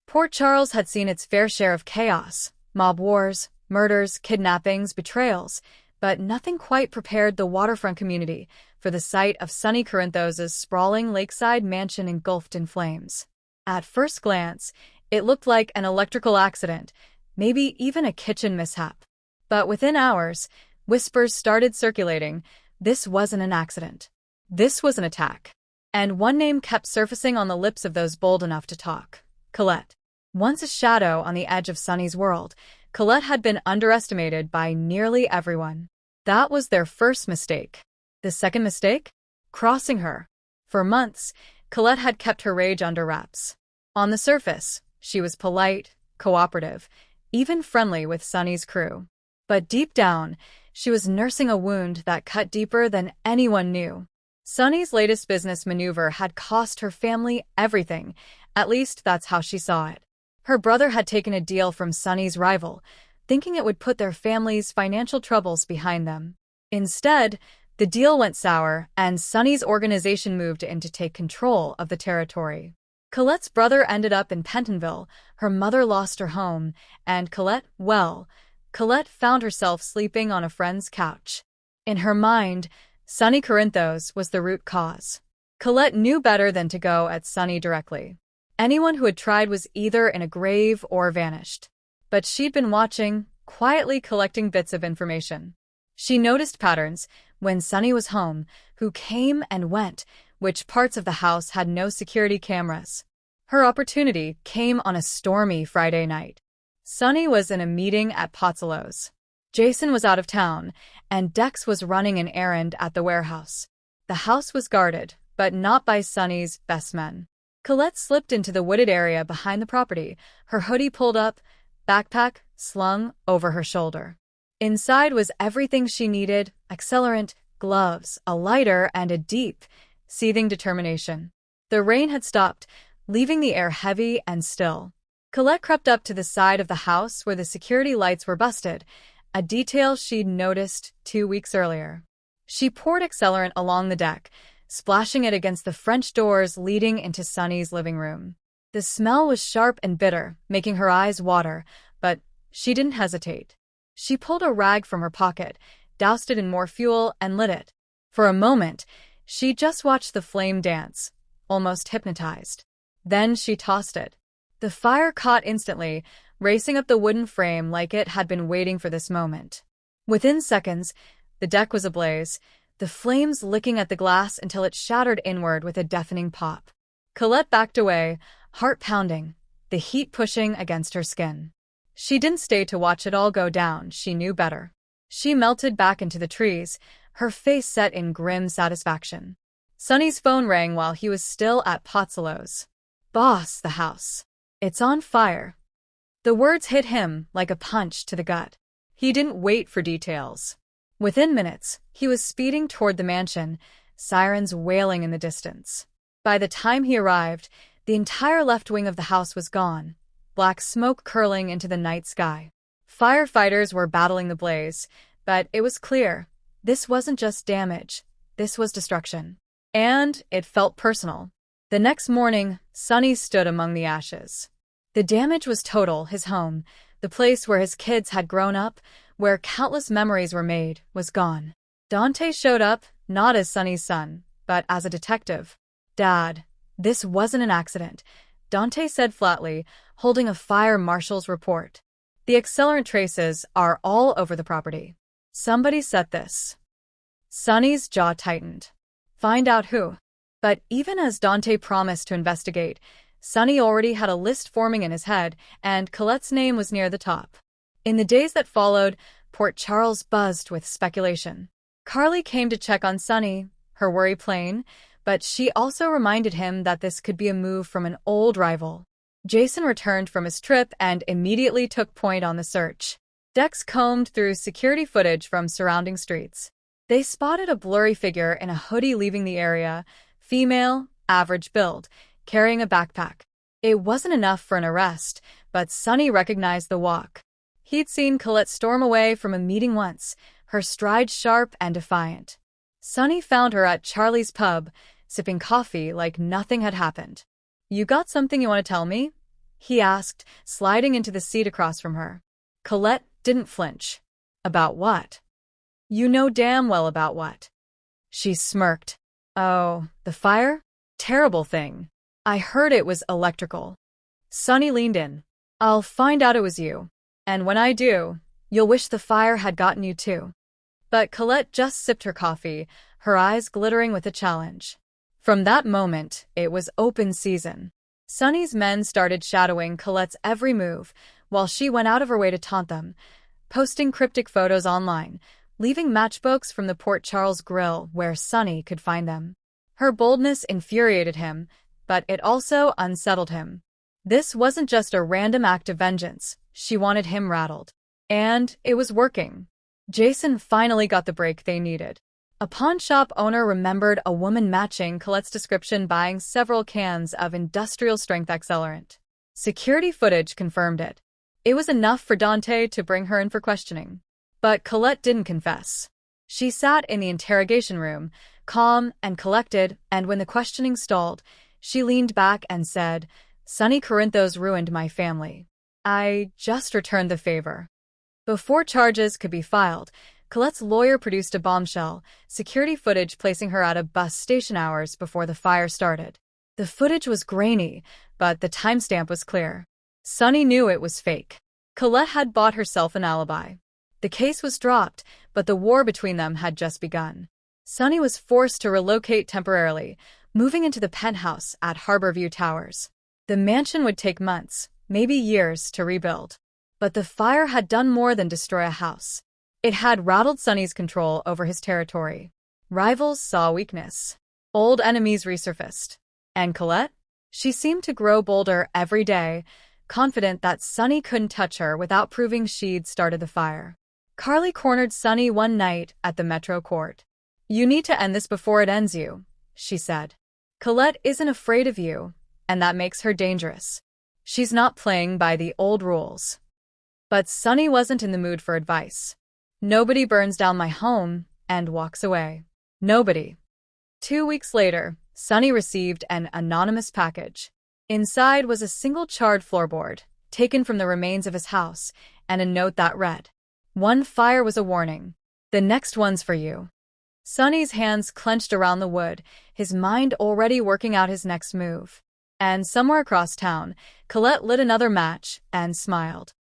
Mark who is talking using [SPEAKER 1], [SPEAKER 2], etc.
[SPEAKER 1] Port Charles had seen its fair share of chaos, mob wars, murders, kidnappings, betrayals, but nothing quite prepared the waterfront community for the sight of Sonny Corinthos' sprawling lakeside mansion engulfed in flames. At first glance, it looked like an electrical accident, maybe even a kitchen mishap. But within hours, whispers started circulating. This wasn't an accident. This was an attack. And one name kept surfacing on the lips of those bold enough to talk: Colette. Once a shadow on the edge of Sonny's world, Colette had been underestimated by nearly everyone. That was their first mistake. The second mistake? Crossing her. For months, Colette had kept her rage under wraps. On the surface, she was polite, cooperative, even friendly with Sonny's crew. But deep down, she was nursing a wound that cut deeper than anyone knew. Sonny's latest business maneuver had cost her family everything. At least that's how she saw it. Her brother had taken a deal from Sonny's rival, thinking it would put their family's financial troubles behind them. Instead, the deal went sour, and Sonny's organization moved in to take control of the territory. Colette's brother ended up in Pentonville, her mother lost her home, and Colette found herself sleeping on a friend's couch. In her mind, Sonny Corinthos was the root cause. Colette knew better than to go at Sonny directly. Anyone who had tried was either in a grave or vanished. But she'd been watching, quietly collecting bits of information. She noticed patterns: when Sonny was home, who came and went, which parts of the house had no security cameras. Her opportunity came on a stormy Friday night. Sonny was in a meeting at Pozzolo's. Jason was out of town, and Dex was running an errand at the warehouse. The house was guarded, but not by Sonny's best men. Colette slipped into the wooded area behind the property, her hoodie pulled up, backpack slung over her shoulder. Inside was everything she needed: accelerant, gloves, a lighter, and a deep, seething determination. The rain had stopped, leaving the air heavy and still. Colette crept up to the side of the house where the security lights were busted, a detail she'd noticed 2 weeks earlier. She poured accelerant along the deck, splashing it against the French doors leading into Sonny's living room. The smell was sharp and bitter, making her eyes water, but she didn't hesitate. She pulled a rag from her pocket, doused it in more fuel, and lit it. For a moment, she just watched the flame dance, almost hypnotized. Then she tossed it. The fire caught instantly, racing up the wooden frame like it had been waiting for this moment. Within seconds, the deck was ablaze, the flames licking at the glass until it shattered inward with a deafening pop. Colette backed away, heart pounding, the heat pushing against her skin. She didn't stay to watch it all go down, she knew better. She melted back into the trees, her face set in grim satisfaction. Sonny's phone rang while he was still at Pozzolo's. "Boss, the house. It's on fire." The words hit him like a punch to the gut. He didn't wait for details. Within minutes, he was speeding toward the mansion, sirens wailing in the distance. By the time he arrived, the entire left wing of the house was gone, black smoke curling into the night sky. Firefighters were battling the blaze, but it was clear, this wasn't just damage, this was destruction. And it felt personal. The next morning, Sonny stood among the ashes. The damage was total. His home, the place where his kids had grown up, where countless memories were made, was gone. Dante showed up, not as Sonny's son, but as a detective. "Dad, this wasn't an accident," Dante said flatly, holding a fire marshal's report. "The accelerant traces are all over the property. Somebody set this." Sonny's jaw tightened. Find out who. But even as Dante promised to investigate, Sonny already had a list forming in his head, and Colette's name was near the top. In the days that followed, Port Charles buzzed with speculation. Carly came to check on Sonny, her worry plain, but she also reminded him that this could be a move from an old rival. Jason returned from his trip and immediately took point on the search. Dex combed through security footage from surrounding streets. They spotted a blurry figure in a hoodie leaving the area, female, average build, carrying a backpack. It wasn't enough for an arrest, but Sonny recognized the walk. He'd seen Colette storm away from a meeting once, her stride sharp and defiant. Sonny found her at Charlie's pub, sipping coffee like nothing had happened. "You got something you want to tell me?" he asked, sliding into the seat across from her. Colette didn't flinch. About what? You know damn well about what. She smirked. Oh, the fire? Terrible thing. I heard it was electrical. Sonny leaned in. I'll find out it was you. And when I do, you'll wish the fire had gotten you too. But Colette just sipped her coffee, her eyes glittering with a challenge. From that moment, it was open season. Sonny's men started shadowing Colette's every move, while she went out of her way to taunt them, posting cryptic photos online, leaving matchbooks from the Port Charles Grill where Sonny could find them. Her boldness infuriated him, but it also unsettled him. This wasn't just a random act of vengeance, she wanted him rattled. And it was working. Jason finally got the break they needed. A pawn shop owner remembered a woman matching Colette's description buying several cans of industrial-strength accelerant. Security footage confirmed it. It was enough for Dante to bring her in for questioning. But Colette didn't confess. She sat in the interrogation room, calm and collected, and when the questioning stalled, she leaned back and said, Sonny Corinthos ruined my family. I just returned the favor. Before charges could be filed, Colette's lawyer produced a bombshell, security footage placing her at a bus station hours before the fire started. The footage was grainy, but the timestamp was clear. Sonny knew it was fake. Colette had bought herself an alibi. The case was dropped, but the war between them had just begun. Sonny was forced to relocate temporarily, moving into the penthouse at Harborview Towers. The mansion would take months, maybe years, to rebuild. But the fire had done more than destroy a house. It had rattled Sonny's control over his territory. Rivals saw weakness. Old enemies resurfaced. And Colette? She seemed to grow bolder every day, confident that Sonny couldn't touch her without proving she'd started the fire. Carly cornered Sonny one night at the Metro Court. You need to end this before it ends you, she said. Colette isn't afraid of you, and that makes her dangerous. She's not playing by the old rules. But Sonny wasn't in the mood for advice. Nobody burns down my home and walks away. Nobody. 2 weeks later, Sonny received an anonymous package. Inside was a single charred floorboard, taken from the remains of his house, and a note that read, One fire was a warning. The next one's for you. Sonny's hands clenched around the wood, his mind already working out his next move. And somewhere across town, Colette lit another match and smiled.